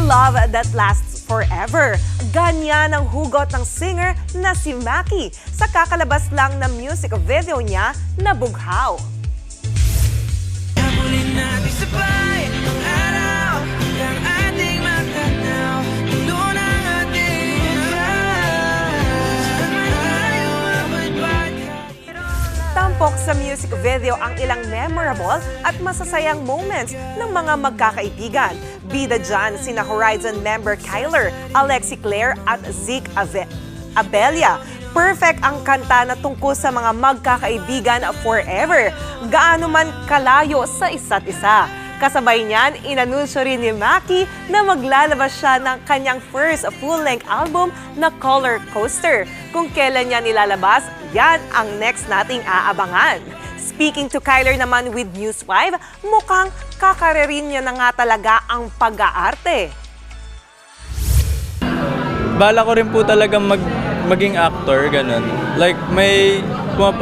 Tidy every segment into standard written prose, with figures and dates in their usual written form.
love that lasts forever. Ganyan ang hugot ng singer na si Maki sa kakalabas lang na music video niya na Bughaw. Habulin natin sabay ang araw ng ating magtanaw. Tulo ng ating Tampok sa music video ang ilang memorable at masasayang moments ng mga magkakaibigan. Bida dyan sina Horizon member Kyler, Alexi Claire at Zeke Abelia. Perfect ang kanta na tungkol sa mga magkakaibigan forever, gaano man kalayo sa isa't isa. Kasabay niyan, inanunsyo rin ni Maki na maglalabas siya ng kanyang first full-length album na Color Coaster. Kung kailan niya nilalabas, yan ang next nating aabangan. Speaking to Kyler naman with News 5, mukhang kakarerin niya na nga talaga ang pag-aarte. Bala ko rin po talaga maging actor, ganun. Like, may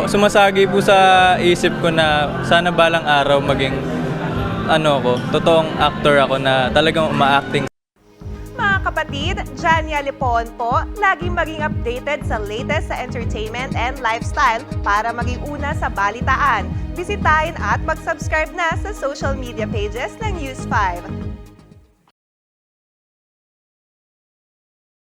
sumasagi po sa isip ko na sana balang araw maging, totoong actor ako na talagang uma-acting. Mga kapatid, Jania Lipon po, laging maging updated sa latest sa entertainment and lifestyle para maging una sa balitaan. Bisitahin at mag-subscribe na sa social media pages ng News 5.